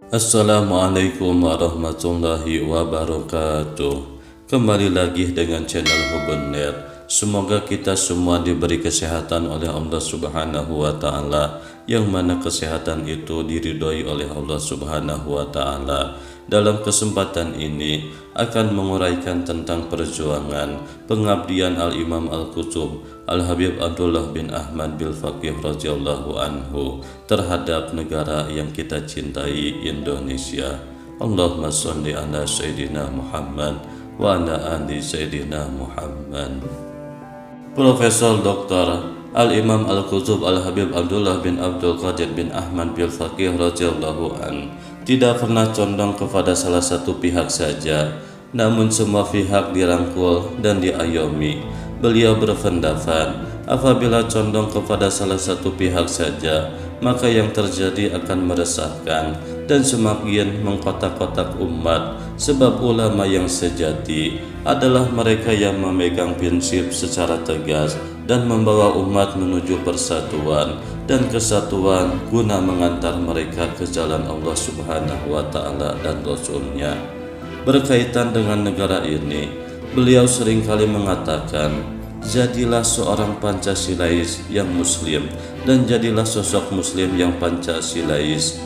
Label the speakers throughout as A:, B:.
A: Assalamualaikum warahmatullahi wabarakatuh. Kembali lagi dengan channel Hubunnet. Semoga kita semua diberi kesehatan oleh Allah Subhanahu wa Ta'ala, yang mana kesehatan itu diridhoi oleh Allah Subhanahu wa Ta'ala. Dalam kesempatan ini akan menguraikan tentang perjuangan pengabdian Al-Imam Al-Qutub Al-Habib Abdullah bin Ahmad bin Faqih radhiyallahu anhu terhadap negara yang kita cintai, Indonesia. Allahumma sholli ala Sayyidina Muhammad wa ala ali Sayyidina Muhammad. Profesor Dr. Al-Imam Al-Qutub Al-Habib Abdullah bin Abdul Qadir bin Ahmad bin Faqih radhiyallahu anhu tidak pernah condong kepada salah satu pihak saja, namun semua pihak dirangkul dan diayomi. Beliau berpendapat, apabila condong kepada salah satu pihak saja, maka yang terjadi akan meresahkan dan semakin mengkotak-kotak umat, sebab ulama yang sejati adalah mereka yang memegang prinsip secara tegas dan membawa umat menuju persatuan dan kesatuan guna mengantar mereka ke jalan Allah Subhanahu wa Ta'ala dan Rasul-Nya. Berkaitan dengan negara ini, beliau seringkali mengatakan, jadilah seorang Pancasilais yang muslim dan jadilah sosok muslim yang Pancasilais.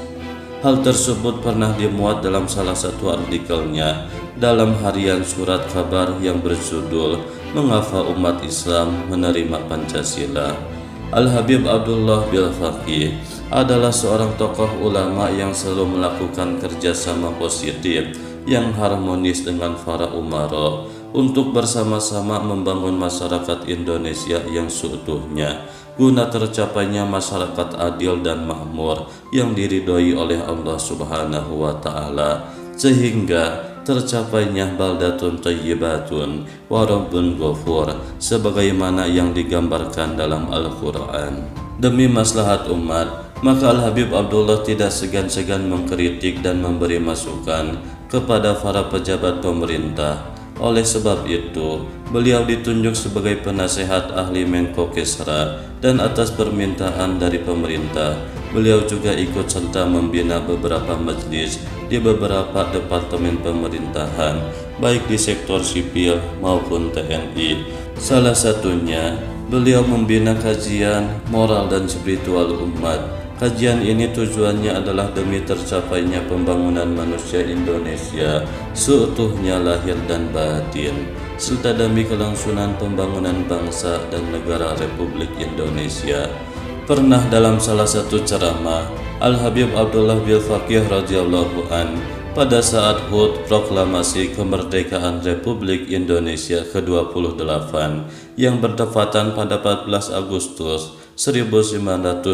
A: Hal tersebut pernah dimuat dalam salah satu artikelnya dalam harian Surat Kabar yang berjudul Mengapa Umat Islam Menerima Pancasila. Al-Habib Abdullah bin Faqih adalah seorang tokoh ulama yang selalu melakukan kerjasama positif yang harmonis dengan para umara untuk bersama-sama membangun masyarakat Indonesia yang seutuhnya guna tercapainya masyarakat adil dan makmur yang diridhoi oleh Allah Subhanahu wa Ta'ala, sehingga tercapainya baldatun thayyibatun wa rabbun ghafur sebagaimana yang digambarkan dalam Al-Quran. Demi maslahat umat, maka Al-Habib Abdullah tidak segan-segan mengkritik dan memberi masukan kepada para pejabat pemerintah. Oleh sebab itu, beliau ditunjuk sebagai penasehat ahli Menko Kesra, dan atas permintaan dari pemerintah, beliau juga ikut serta membina beberapa majelis di beberapa departemen pemerintahan, baik di sektor sipil maupun TNI. Salah satunya, beliau membina kajian moral dan spiritual umat. Kajian ini tujuannya adalah demi tercapainya pembangunan manusia Indonesia seutuhnya lahir dan batin, serta demi kelangsungan pembangunan bangsa dan negara Republik Indonesia. Pernah dalam salah satu ceramah, Al-Habib Abdullah bin Faqih radhiyallahu an pada saat HUT proklamasi kemerdekaan Republik Indonesia ke-28 yang bertepatan pada 14 Agustus 1973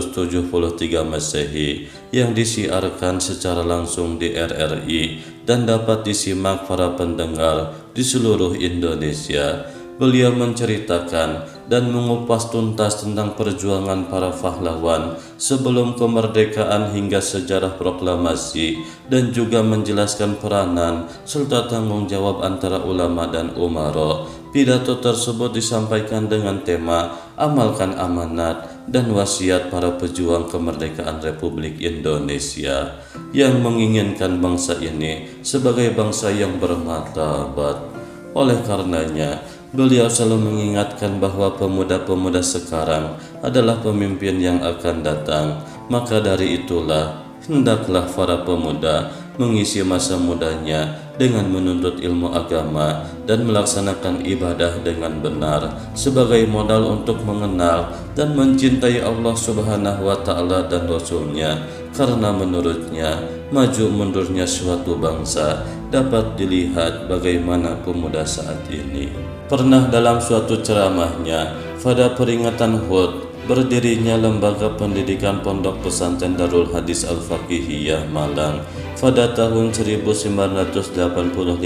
A: Masehi yang disiarkan secara langsung di RRI dan dapat disimak para pendengar di seluruh Indonesia. Beliau menceritakan dan mengupas tuntas tentang perjuangan para pahlawan sebelum kemerdekaan hingga sejarah proklamasi, dan juga menjelaskan peranan serta tanggung jawab antara ulama dan umara. Pidato tersebut disampaikan dengan tema Amalkan Amanat dan Wasiat para Pejuang Kemerdekaan Republik Indonesia, yang menginginkan bangsa ini sebagai bangsa yang bermartabat. Oleh karenanya, beliau selalu mengingatkan bahwa pemuda-pemuda sekarang adalah pemimpin yang akan datang. Maka dari itulah, hendaklah para pemuda mengisi masa mudanya dengan menuntut ilmu agama dan melaksanakan ibadah dengan benar sebagai modal untuk mengenal dan mencintai Allah Subhanahu wa Ta'ala dan Rasul-Nya, karena menurutnya maju mundurnya suatu bangsa dapat dilihat bagaimana pemuda saat ini. Pernah dalam suatu ceramahnya pada peringatan HUT berdirinya Lembaga Pendidikan Pondok Pesantren Darul Hadis Al-Faqihiyah Malang pada tahun 1985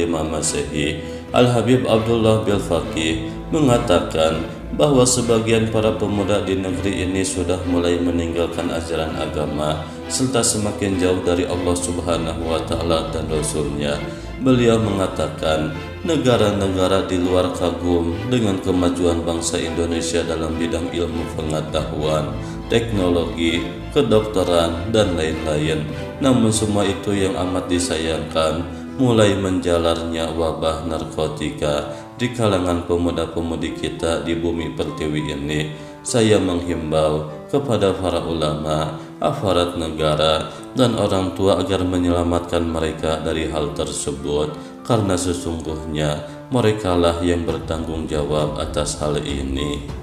A: Masehi, Al-Habib Abdullah bin Faqih mengatakan bahwa sebagian para pemuda di negeri ini sudah mulai meninggalkan ajaran agama serta semakin jauh dari Allah Subhanahu wa Ta'ala dan Rasul-Nya. Beliau mengatakan, negara-negara di luar kagum dengan kemajuan bangsa Indonesia dalam bidang ilmu pengetahuan, teknologi, kedokteran, dan lain-lain. Namun semua itu yang amat disayangkan, mulai menjalarnya wabah narkotika di kalangan pemuda-pemudi kita di bumi pertiwi ini. Saya menghimbau kepada para ulama, aparat negara, dan orang tua agar menyelamatkan mereka dari hal tersebut, karena sesungguhnya merekalah yang bertanggung jawab atas hal ini.